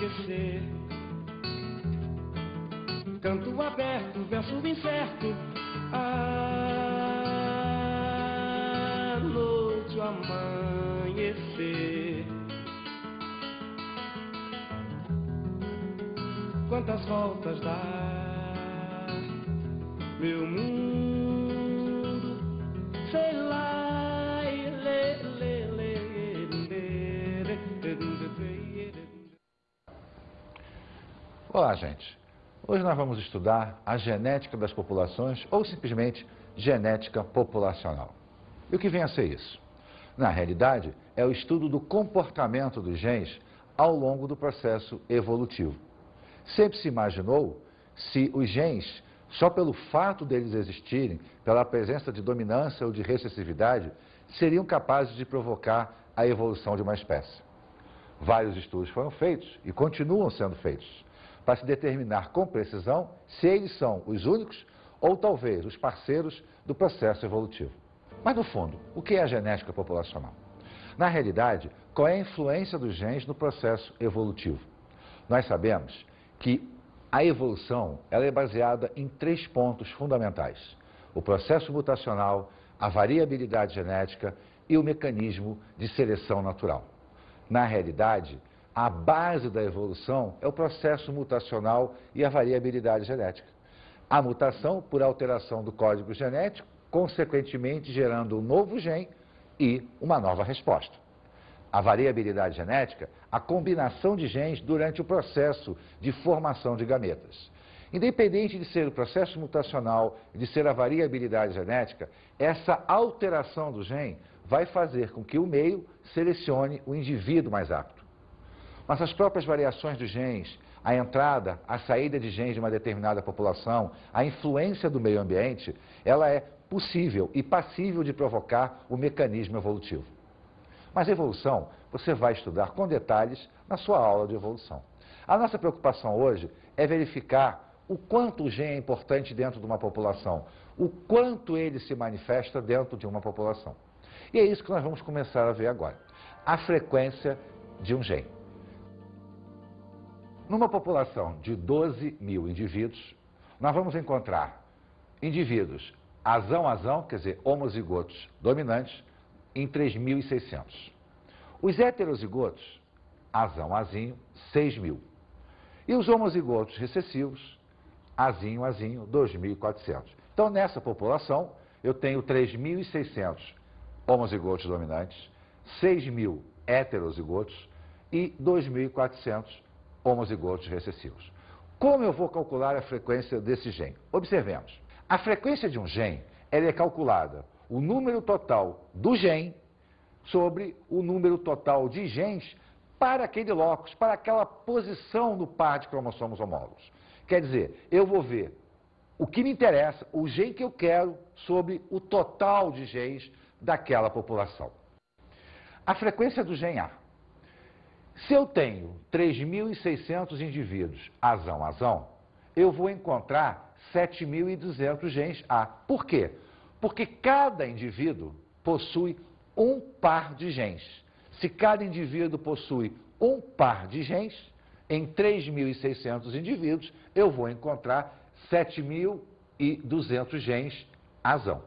amanhecer. Canto aberto, verso incerto, a noite, o amanhecer. Quantas voltas dá meu mundo, sei lá. Olá, gente. Hoje nós vamos estudar a genética das populações ou simplesmente genética populacional. E o que vem a ser isso? Na realidade, é o estudo do comportamento dos genes ao longo do processo evolutivo. Sempre se imaginou se os genes, só pelo fato deles existirem, pela presença de dominância ou de recessividade, seriam capazes de provocar a evolução de uma espécie. Vários estudos foram feitos e continuam sendo feitos para se determinar com precisão se eles são os únicos ou talvez os parceiros do processo evolutivo. Mas no fundo, o que é a genética populacional? Na realidade, qual é a influência dos genes no processo evolutivo? Nós sabemos que a evolução ela é baseada em 3 pontos fundamentais: o processo mutacional, a variabilidade genética e o mecanismo de seleção natural. Na realidade, a base da evolução é o processo mutacional e a variabilidade genética. A mutação por alteração do código genético, consequentemente gerando um novo gene e uma nova resposta. A variabilidade genética, a combinação de genes durante o processo de formação de gametas. Independente de ser o processo mutacional e de ser a variabilidade genética, essa alteração do gene vai fazer com que o meio selecione o indivíduo mais apto. Mas as próprias variações dos genes, a entrada, a saída de genes de uma determinada população, a influência do meio ambiente, ela é possível e passível de provocar o mecanismo evolutivo. Mas a evolução você vai estudar com detalhes na sua aula de evolução. A nossa preocupação hoje é verificar o quanto o gene é importante dentro de uma população, o quanto ele se manifesta dentro de uma população. E é isso que nós vamos começar a ver agora. A frequência de um gene. Numa população de 12 mil indivíduos, nós vamos encontrar indivíduos azão-azão, quer dizer, homozigotos dominantes, em 3.600. Os heterozigotos, azão-azinho, 6.000. E os homozigotos recessivos, azinho-azinho, 2.400. Então, nessa população, eu tenho 3.600 homozigotos dominantes, 6.000 heterozigotos e 2.400 homozigotos recessivos. Como eu vou calcular a frequência desse gene? Observemos. A frequência de um gene ela é calculada o número total do gene sobre o número total de genes para aquele locus, para aquela posição do par de cromossomos homólogos. Quer dizer, eu vou ver o que me interessa, o gene que eu quero, sobre o total de genes daquela população. A frequência do gene A. Se eu tenho 3.600 indivíduos azão-azão, eu vou encontrar 7.200 genes A. Por quê? Porque cada indivíduo possui um par de genes. Se cada indivíduo possui um par de genes, em 3.600 indivíduos, eu vou encontrar 7.200 genes azão.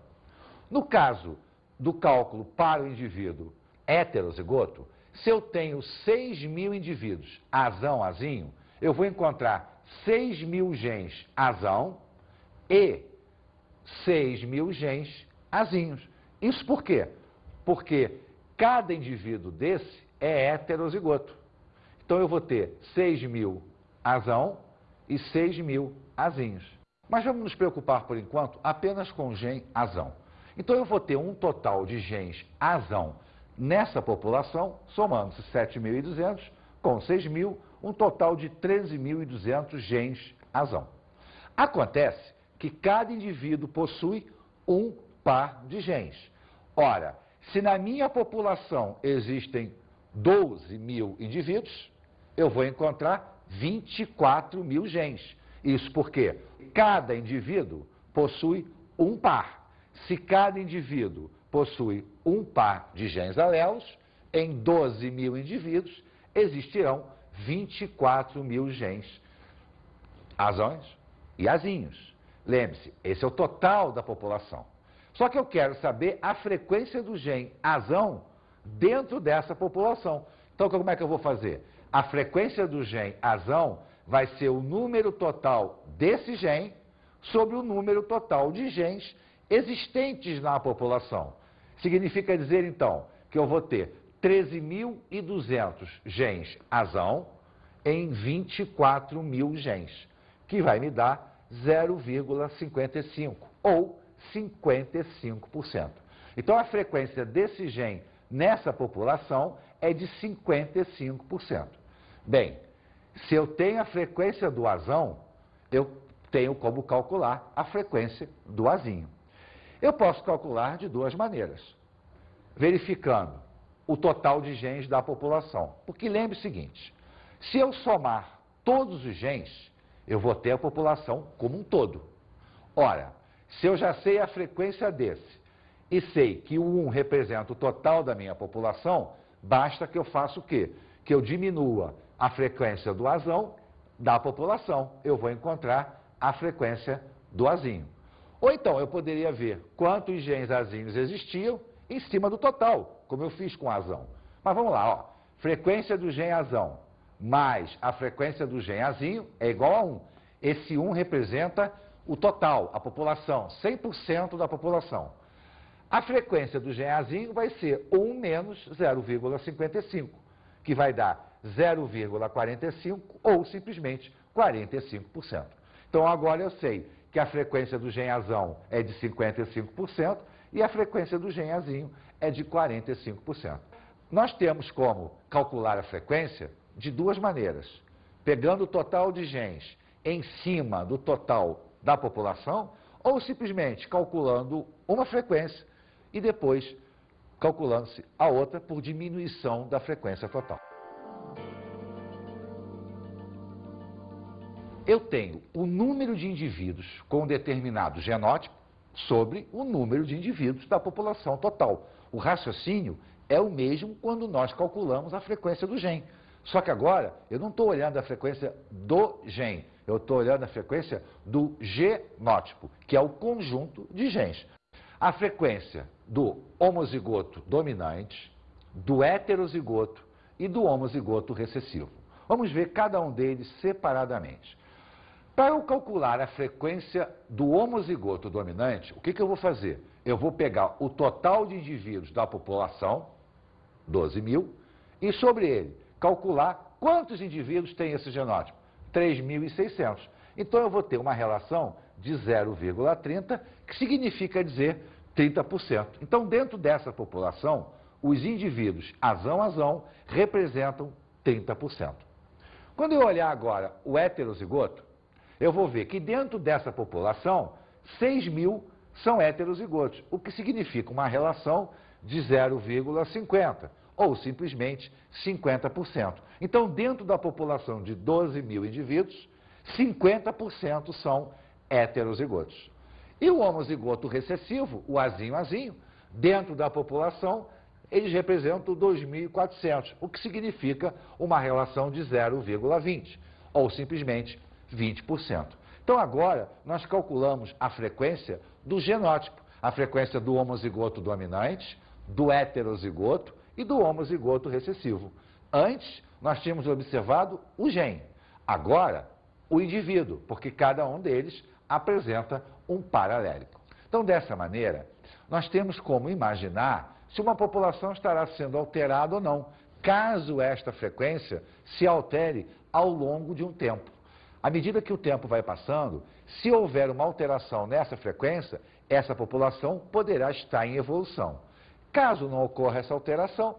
No caso do cálculo para o indivíduo heterozigoto, se eu tenho 6.000 indivíduos azão-azinho, eu vou encontrar 6.000 genes azão e 6.000 genes azinhos. Isso por quê? Porque cada indivíduo desse é heterozigoto. Então eu vou ter 6.000 azão e 6.000 azinhos. Mas vamos nos preocupar, por enquanto, apenas com o gene azão. Então eu vou ter um total de genes azão nessa população, somando-se 7.200 com 6.000, um total de 13.200 genes azão. Acontece que cada indivíduo possui um par de genes. Ora, se na minha população existem 12.000 indivíduos, eu vou encontrar 24.000 genes. Isso porque cada indivíduo possui um par. Se cada indivíduo possui um par de genes alelos, em 12.000 indivíduos existirão 24 mil genes, azões e azinhos. Lembre-se, esse é o total da população. Só que eu quero saber a frequência do gene azão dentro dessa população. Então, como é que eu vou fazer? A frequência do gene azão vai ser o número total desse gene sobre o número total de genes existentes na população. Significa dizer, então, que eu vou ter 13.200 genes azão em 24 mil genes, que vai me dar 0,55 ou 55%. Então, a frequência desse gene nessa população é de 55%. Bem, se eu tenho a frequência do azão, eu tenho como calcular a frequência do azinho. Eu posso calcular de duas maneiras, verificando o total de genes da população. Porque lembre o seguinte, se eu somar todos os genes, eu vou ter a população como um todo. Ora, se eu já sei a frequência desse e sei que o 1 representa o total da minha população, basta que eu faça o quê? Que eu diminua a frequência do azão da população. Eu vou encontrar a frequência do azinho. Ou então eu poderia ver quantos genes azinhos existiam em cima do total, como eu fiz com o azão. Mas vamos lá, ó. Frequência do gene azão mais a frequência do gene azinho é igual a 1. Esse 1 representa o total, a população, 100% da população. A frequência do gene azinho vai ser 1 menos 0,55, que vai dar 0,45 ou simplesmente 45%. Então agora eu sei que a frequência do gene azão é de 55% e a frequência do gene azinho é de 45%. Nós temos como calcular a frequência de duas maneiras. Pegando o total de genes em cima do total da população ou simplesmente calculando uma frequência e depois calculando-se a outra por diminuição da frequência total. Eu tenho o número de indivíduos com um determinado genótipo sobre o número de indivíduos da população total. O raciocínio é o mesmo quando nós calculamos a frequência do gene. Só que agora eu não estou olhando a frequência do gene, eu estou olhando a frequência do genótipo, que é o conjunto de genes. A frequência do homozigoto dominante, do heterozigoto e do homozigoto recessivo. Vamos ver cada um deles separadamente. Para eu calcular a frequência do homozigoto dominante, o que eu vou fazer? Eu vou pegar o total de indivíduos da população, 12 mil, e sobre ele calcular quantos indivíduos tem esse genótipo, 3.600. Então eu vou ter uma relação de 0,30, que significa dizer 30%. Então dentro dessa população, os indivíduos azão representam 30%. Quando eu olhar agora o heterozigoto, eu vou ver que dentro dessa população, 6.000 são heterozigotos, o que significa uma relação de 0,50, ou simplesmente 50%. Então, dentro da população de 12 mil indivíduos, 50% são heterozigotos. E o homozigoto recessivo, o azinho, dentro da população, eles representam 2.400, o que significa uma relação de 0,20, ou simplesmente 20%. Então agora nós calculamos a frequência do genótipo, a frequência do homozigoto dominante, do heterozigoto e do homozigoto recessivo. Antes nós tínhamos observado o gene, agora o indivíduo, porque cada um deles apresenta um par alélico. Então dessa maneira nós temos como imaginar se uma população estará sendo alterada ou não, caso esta frequência se altere ao longo de um tempo. À medida que o tempo vai passando, se houver uma alteração nessa frequência, essa população poderá estar em evolução. Caso não ocorra essa alteração,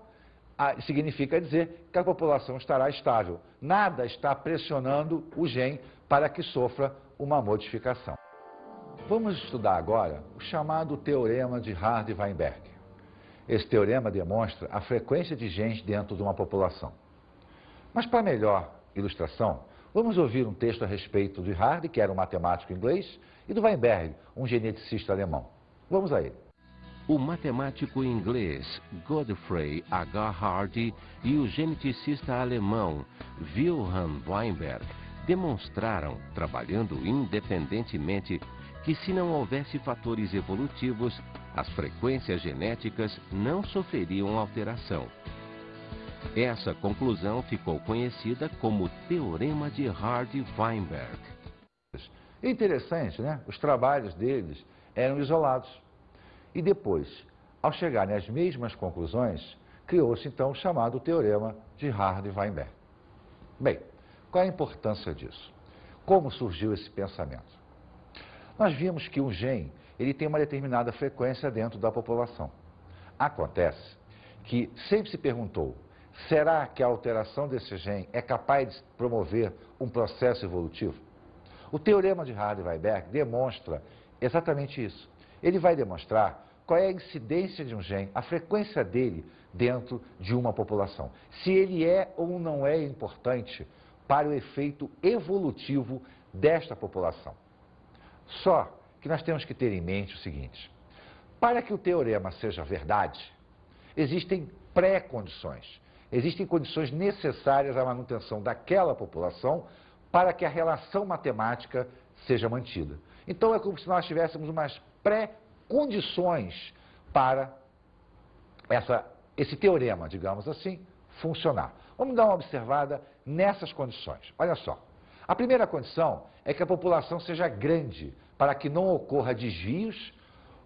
significa dizer que a população estará estável. Nada está pressionando o gene para que sofra uma modificação. Vamos estudar agora o chamado teorema de Hardy-Weinberg. Esse teorema demonstra a frequência de genes dentro de uma população. Mas para melhor ilustração, vamos ouvir um texto a respeito de Hardy, que era um matemático inglês, e do Weinberg, um geneticista alemão. Vamos a ele. O matemático inglês Godfrey H. Hardy e o geneticista alemão Wilhelm Weinberg demonstraram, trabalhando independentemente, que se não houvesse fatores evolutivos, as frequências genéticas não sofreriam alteração. Essa conclusão ficou conhecida como Teorema de Hardy-Weinberg. Interessante, né? Os trabalhos deles eram isolados. E depois, ao chegarem às mesmas conclusões, criou-se então o chamado Teorema de Hardy-Weinberg. Bem, qual é a importância disso? Como surgiu esse pensamento? Nós vimos que um gene ele tem uma determinada frequência dentro da população. Acontece que sempre se perguntou, será que a alteração desse gene é capaz de promover um processo evolutivo? O Teorema de Hardy-Weinberg demonstra exatamente isso. Ele vai demonstrar qual é a incidência de um gene, a frequência dele dentro de uma população. Se ele é ou não é importante para o efeito evolutivo desta população. Só que nós temos que ter em mente o seguinte, para que o teorema seja verdade, existem pré-condições, existem condições necessárias à manutenção daquela população para que a relação matemática seja mantida. Então é como se nós tivéssemos umas pré-condições para esse teorema, digamos assim, funcionar. Vamos dar uma observada nessas condições. Olha só, a primeira condição é que a população seja grande, para que não ocorra desvios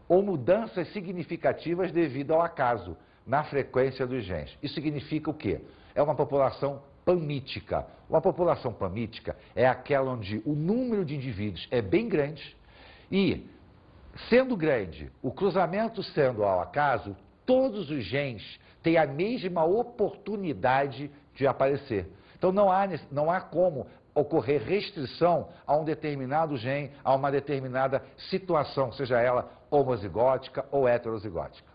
ou mudanças significativas devido ao acaso na frequência dos genes. Isso significa o quê? É uma população panmítica. Uma população panmítica é aquela onde o número de indivíduos é bem grande e, sendo grande, o cruzamento sendo ao acaso, todos os genes têm a mesma oportunidade de aparecer. Então não há como ocorrer restrição a um determinado gene, a uma determinada situação, seja ela homozigótica ou heterozigótica.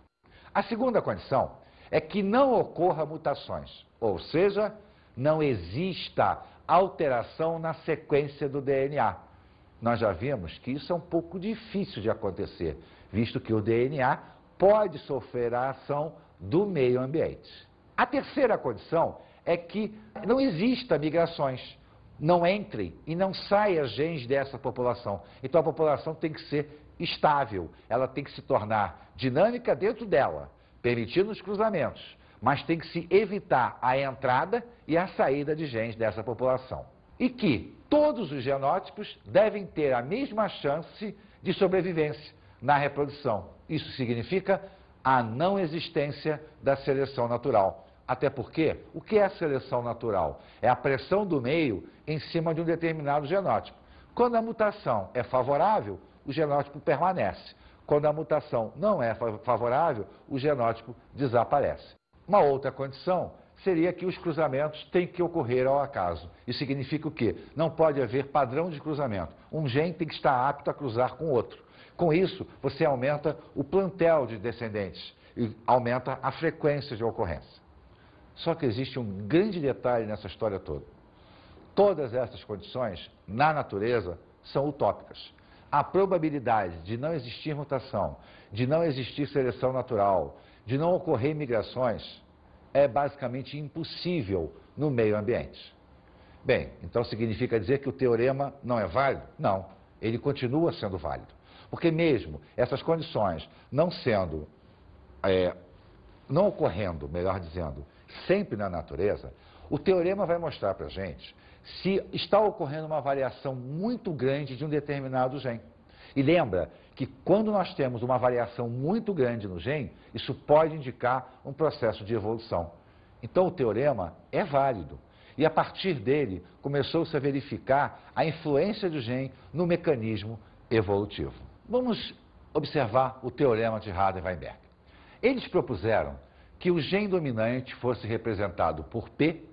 A segunda condição é que não ocorra mutações, ou seja, não exista alteração na sequência do DNA. Nós já vimos que isso é um pouco difícil de acontecer, visto que o DNA pode sofrer a ação do meio ambiente. A terceira condição é que não exista migrações, não entrem e não saiam genes dessa população. Então a população tem que ser estável, ela tem que se tornar dinâmica dentro dela, permitindo os cruzamentos, mas tem que se evitar a entrada e a saída de genes dessa população. E que todos os genótipos devem ter a mesma chance de sobrevivência na reprodução. Isso significa a não existência da seleção natural. Até porque, o que é a seleção natural? É a pressão do meio em cima de um determinado genótipo. Quando a mutação é favorável, o genótipo permanece. Quando a mutação não é favorável, o genótipo desaparece. Uma outra condição seria que os cruzamentos têm que ocorrer ao acaso. Isso significa o quê? Não pode haver padrão de cruzamento. Um gene tem que estar apto a cruzar com outro. Com isso, você aumenta o plantel de descendentes e aumenta a frequência de ocorrência. Só que existe um grande detalhe nessa história toda. Todas essas condições, na natureza, são utópicas. A probabilidade de não existir mutação, de não existir seleção natural, de não ocorrer migrações, é basicamente impossível no meio ambiente. Bem, então significa dizer que o teorema não é válido? Não, ele continua sendo válido. Porque mesmo essas condições não ocorrendo, melhor dizendo, sempre na natureza, o teorema vai mostrar para a gente se está ocorrendo uma variação muito grande de um determinado gene. E lembra que quando nós temos uma variação muito grande no gene, isso pode indicar um processo de evolução. Então o teorema é válido. E a partir dele começou-se a verificar a influência do gene no mecanismo evolutivo. Vamos observar o teorema de Hardy-Weinberg. Eles propuseram que o gene dominante fosse representado por P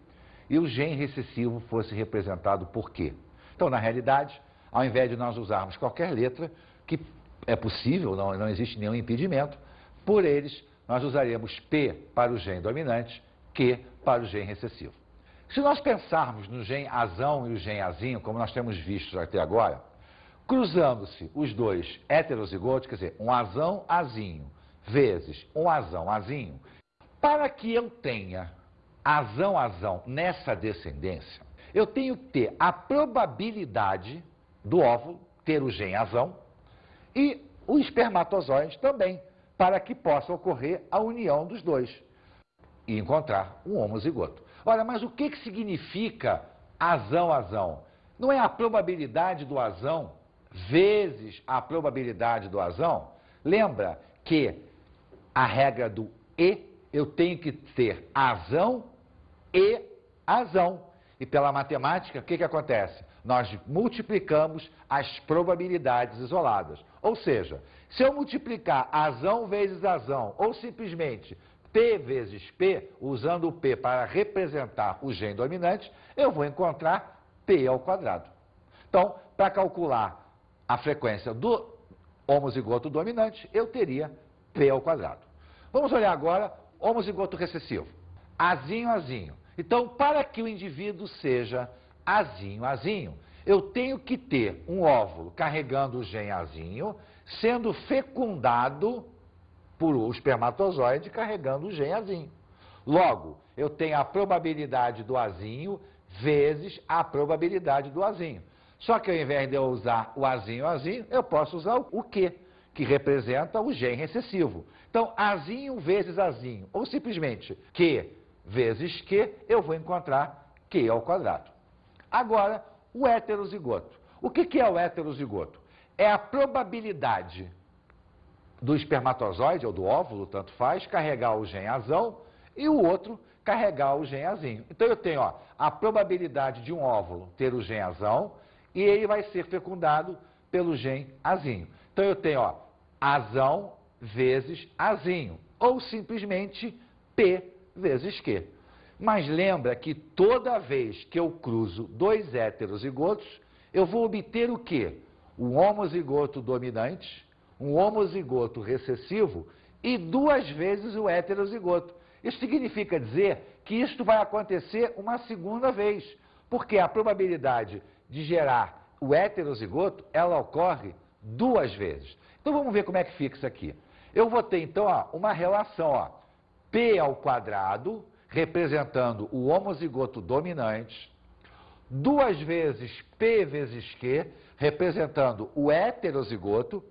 e o gene recessivo fosse representado por Q. Então, na realidade, ao invés de nós usarmos qualquer letra, que é possível, não existe nenhum impedimento, por eles nós usaríamos P para o gene dominante, Q para o gene recessivo. Se nós pensarmos no gene Azão e o gene Azinho, como nós temos visto até agora, cruzando-se os dois heterozigóticos, quer dizer, um Azão, Azinho, vezes um azão-azinho, para que eu tenha azão-azão nessa descendência, eu tenho que ter a probabilidade do óvulo ter o gene azão e o espermatozoide também, para que possa ocorrer a união dos dois e encontrar um homozigoto. Olha, mas o que significa azão-azão? Não é a probabilidade do azão vezes a probabilidade do azão? Lembra que a regra do E, eu tenho que ter azão e azão. E pela matemática, o que acontece? Nós multiplicamos as probabilidades isoladas. Ou seja, se eu multiplicar azão vezes azão, ou simplesmente P vezes P, usando o P para representar o gene dominante, eu vou encontrar P ao quadrado. Então, para calcular a frequência do homozigoto dominante, eu teria P ao quadrado. Vamos olhar agora homozigoto recessivo. Azinho, azinho. Então, para que o indivíduo seja azinho, azinho, eu tenho que ter um óvulo carregando o gene azinho, sendo fecundado por o espermatozoide carregando o gene azinho. Logo, eu tenho a probabilidade do azinho vezes a probabilidade do azinho. Só que ao invés de eu usar o azinho, eu posso usar o Q, que representa o gene recessivo. Então, azinho vezes azinho, ou simplesmente Q vezes Q, eu vou encontrar Q ao quadrado. Agora, o heterozigoto. O que é o heterozigoto? É a probabilidade do espermatozoide, ou do óvulo, tanto faz, carregar o gene azão e o outro carregar o gene azinho. Então eu tenho a probabilidade de um óvulo ter o gene azão e ele vai ser fecundado pelo gene azinho. Então eu tenho azão vezes azinho, ou simplesmente P vezes Q. Mas lembra que toda vez que eu cruzo dois heterozigotos, eu vou obter o quê? Um homozigoto dominante, um homozigoto recessivo e duas vezes o heterozigoto. Isso significa dizer que isto vai acontecer uma segunda vez, porque a probabilidade de gerar o heterozigoto, ela ocorre duas vezes. Então vamos ver como é que fica isso aqui. Eu vou ter então uma relação, P ao quadrado, representando o homozigoto dominante, duas vezes P vezes Q, representando o heterozigoto,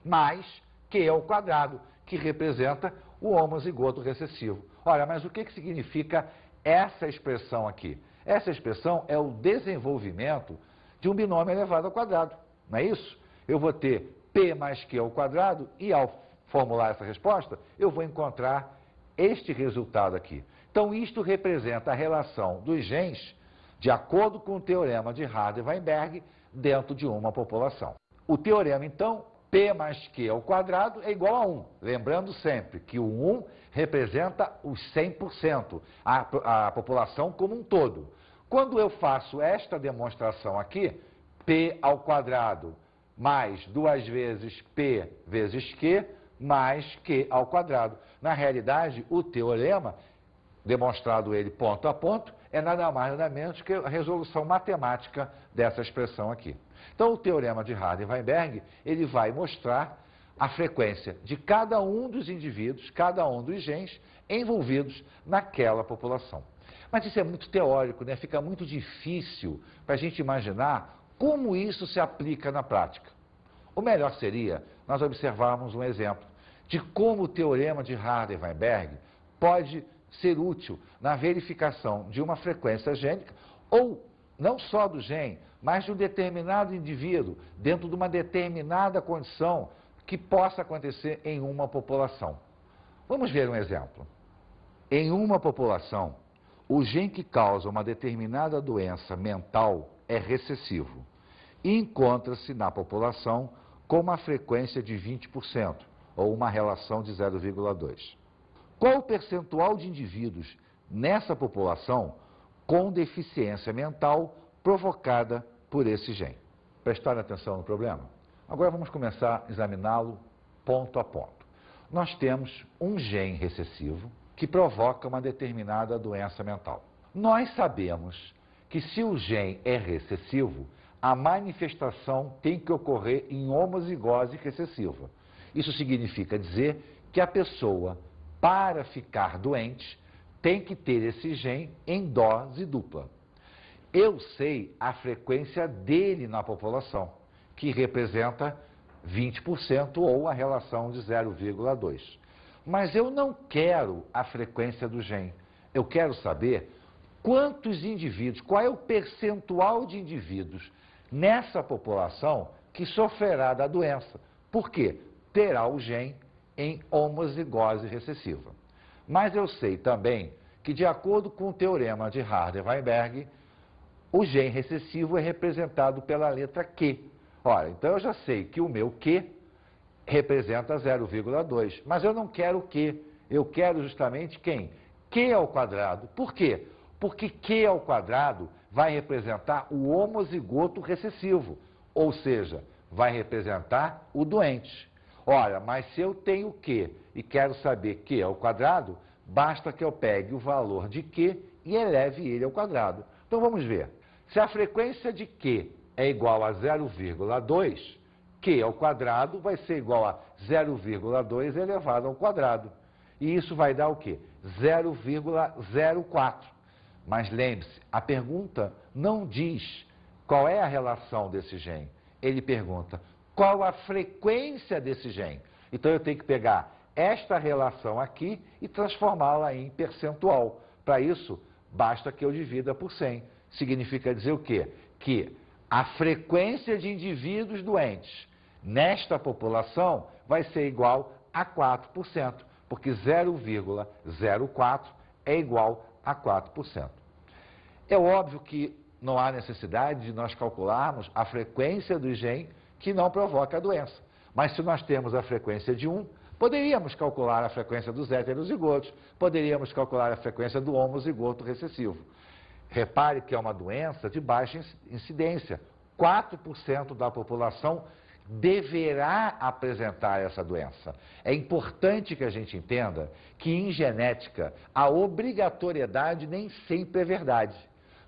mais Q ao quadrado, que representa o homozigoto recessivo. Olha, mas o que significa essa expressão aqui? Essa expressão é o desenvolvimento de um binômio elevado ao quadrado, não é isso? Eu vou ter P mais Q ao quadrado e ao formular essa resposta, eu vou encontrar este resultado aqui. Então, isto representa a relação dos genes de acordo com o teorema de Hardy-Weinberg dentro de uma população. O teorema, então, P mais Q ao quadrado é igual a 1. Lembrando sempre que o 1 representa os 100%, a população como um todo. Quando eu faço esta demonstração aqui, P ao quadrado mais duas vezes P vezes Q mais Q ao quadrado. Na realidade, o teorema, demonstrado ele ponto a ponto, é nada mais nada menos que a resolução matemática dessa expressão aqui. Então, o teorema de Hardy-Weinberg, ele vai mostrar a frequência de cada um dos indivíduos, cada um dos genes envolvidos naquela população. Mas isso é muito teórico, né? Fica muito difícil para a gente imaginar como isso se aplica na prática. O melhor seria nós observarmos um exemplo de como o teorema de Hardy-Weinberg pode ser útil na verificação de uma frequência gênica ou não só do gene, mas de um determinado indivíduo dentro de uma determinada condição que possa acontecer em uma população. Vamos ver um exemplo. Em uma população, o gene que causa uma determinada doença mental é recessivo e encontra-se na população com uma frequência de 20%, ou uma relação de 0,2. Qual o percentual de indivíduos nessa população com deficiência mental provocada por esse gene? Prestar atenção no problema? Agora vamos começar a examiná-lo ponto a ponto. Nós temos um gene recessivo que provoca uma determinada doença mental. Nós sabemos que se o gene é recessivo, a manifestação tem que ocorrer em homozigose recessiva. Isso significa dizer que a pessoa, para ficar doente, tem que ter esse gene em dose dupla. Eu sei a frequência dele na população, que representa 20% ou a relação de 0,2. Mas eu não quero a frequência do gene. Eu quero saber quantos indivíduos, qual é o percentual de indivíduos nessa população que sofrerá da doença. Por quê? Terá o gene em homozigose recessiva. Mas eu sei também que, de acordo com o teorema de Hardy-Weinberg, o gene recessivo é representado pela letra Q. Ora, então eu já sei que o meu Q representa 0,2, mas eu não quero Q, eu quero justamente quem? Q ao quadrado. Por quê? Porque Q ao quadrado vai representar o homozigoto recessivo, ou seja, vai representar o doente. Ora, mas se eu tenho Q e quero saber Q ao quadrado, basta que eu pegue o valor de Q e eleve ele ao quadrado. Então vamos ver. Se a frequência de Q é igual a 0,2, Q ao quadrado vai ser igual a 0,2 elevado ao quadrado. E isso vai dar o quê? 0,04. Mas lembre-se, a pergunta não diz qual é a relação desse gene. Ele pergunta qual a frequência desse gene. Então eu tenho que pegar esta relação aqui e transformá-la em percentual. Para isso, basta que eu divida por 100. Significa dizer o quê? Que a frequência de indivíduos doentes nesta população vai ser igual a 4%, porque 0,04 é igual a 4%. É óbvio que não há necessidade de nós calcularmos a frequência do gene que não provoca a doença. Mas se nós temos a frequência de 1, poderíamos calcular a frequência dos heterozigotos, poderíamos calcular a frequência do homozigoto recessivo. Repare que é uma doença de baixa incidência. 4% da população deverá apresentar essa doença. É importante que a gente entenda que em genética a obrigatoriedade nem sempre é verdade.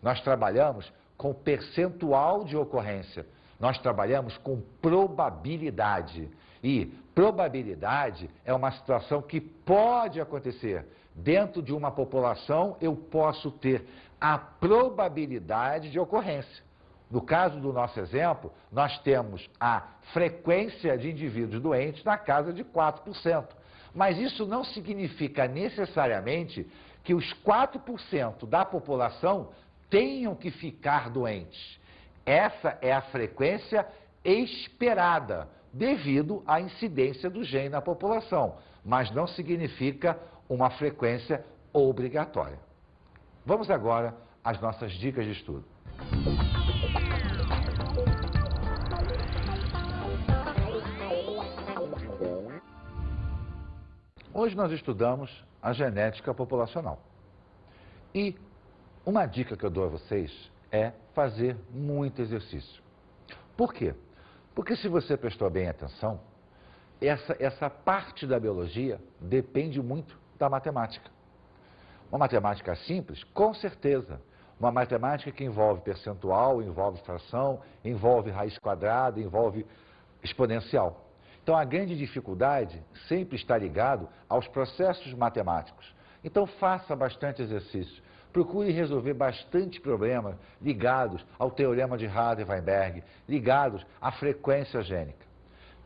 Nós trabalhamos com percentual de ocorrência, nós trabalhamos com probabilidade. E probabilidade é uma situação que pode acontecer. Dentro de uma população eu posso ter a probabilidade de ocorrência. No caso do nosso exemplo, nós temos a frequência de indivíduos doentes na casa de 4%. Mas isso não significa necessariamente que os 4% da população tenham que ficar doentes. Essa é a frequência esperada, devido à incidência do gene na população, mas não significa uma frequência obrigatória. Vamos agora às nossas dicas de estudo. Hoje nós estudamos a genética populacional. E uma dica que eu dou a vocês é fazer muito exercício. Por quê? Porque se você prestou bem atenção, essa parte da biologia depende muito da matemática. Uma matemática simples, com certeza. Uma matemática que envolve percentual, envolve fração, envolve raiz quadrada, envolve exponencial. Então a grande dificuldade sempre está ligado aos processos matemáticos. Então faça bastante exercício. Procure resolver bastante problemas ligados ao teorema de Hardy-Weinberg, ligados à frequência gênica.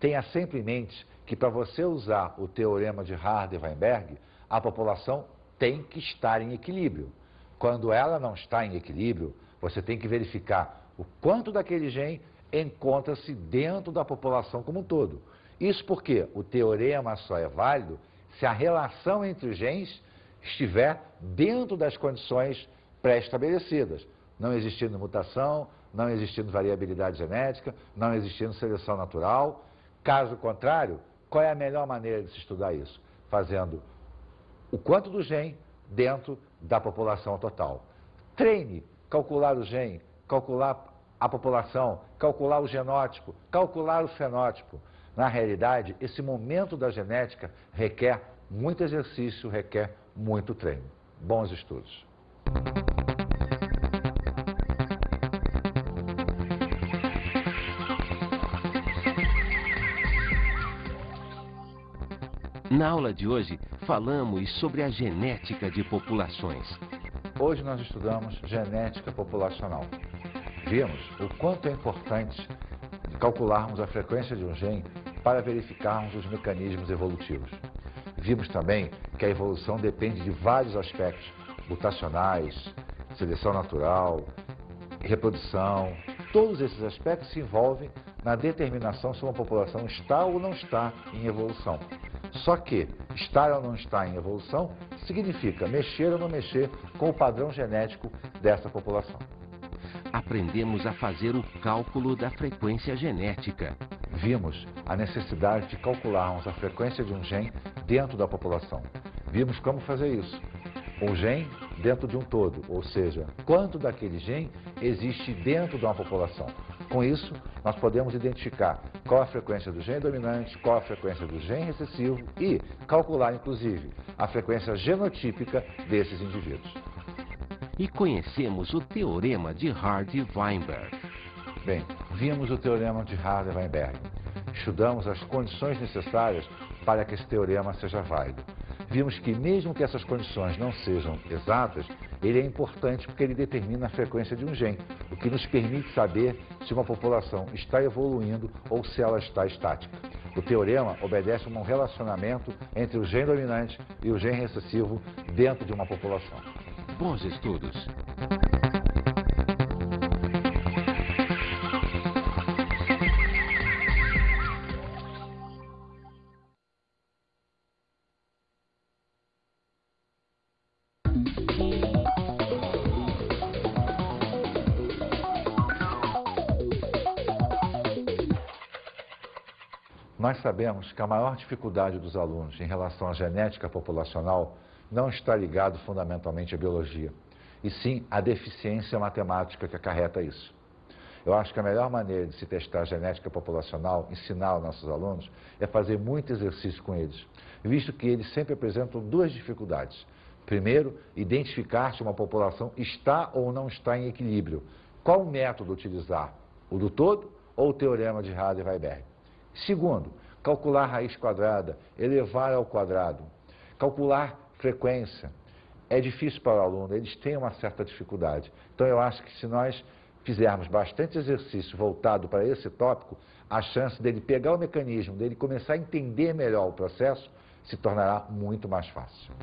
Tenha sempre em mente que para você usar o teorema de Hardy-Weinberg, a população tem que estar em equilíbrio. Quando ela não está em equilíbrio, você tem que verificar o quanto daquele gene encontra-se dentro da população como um todo. Isso porque o teorema só é válido se a relação entre os genes estiver dentro das condições pré-estabelecidas, não existindo mutação, não existindo variabilidade genética, não existindo seleção natural. Caso contrário, qual é a melhor maneira de se estudar isso? Fazendo o quanto do gene dentro da população total. Treine, calcular o gene, calcular a população, calcular o genótipo, calcular o fenótipo. Na realidade, esse momento da genética requer muito exercício, requer muito treino. Bons estudos. Na aula de hoje, falamos sobre a genética de populações. Hoje nós estudamos genética populacional. Vimos o quanto é importante calcularmos a frequência de um gene para verificarmos os mecanismos evolutivos. Vimos também que a evolução depende de vários aspectos, mutacionais, seleção natural, reprodução. Todos esses aspectos se envolvem na determinação se uma população está ou não está em evolução. Só que estar ou não estar em evolução significa mexer ou não mexer com o padrão genético dessa população. Aprendemos a fazer o cálculo da frequência genética. Vimos a necessidade de calcularmos a frequência de um gene dentro da população. Vimos como fazer isso. Um gene dentro de um todo, ou seja, quanto daquele gene existe dentro de uma população. Com isso, nós podemos identificar qual a frequência do gene dominante, qual a frequência do gene recessivo e calcular, inclusive, a frequência genotípica desses indivíduos. E conhecemos o teorema de Hardy-Weinberg. Bem, vimos o teorema de Hardy-Weinberg. Estudamos as condições necessárias para que esse teorema seja válido. Vimos que mesmo que essas condições não sejam exatas, ele é importante porque ele determina a frequência de um gene, o que nos permite saber se uma população está evoluindo ou se ela está estática. O teorema obedece a um relacionamento entre o gene dominante e o gene recessivo dentro de uma população. Bons estudos! Nós sabemos que a maior dificuldade dos alunos em relação à genética populacional não está ligado fundamentalmente à biologia, e sim à deficiência matemática que acarreta isso. Eu acho que a melhor maneira de se testar a genética populacional, ensinar aos nossos alunos, é fazer muito exercício com eles, visto que eles sempre apresentam duas dificuldades. Primeiro, identificar se uma população está ou não está em equilíbrio. Qual método utilizar? O do todo ou o teorema de Hardy-Weinberg? Segundo, calcular raiz quadrada, elevar ao quadrado, calcular frequência. É difícil para o aluno, eles têm uma certa dificuldade. Então eu acho que se nós fizermos bastante exercício voltado para esse tópico, a chance dele pegar o mecanismo, dele começar a entender melhor o processo, se tornará muito mais fácil.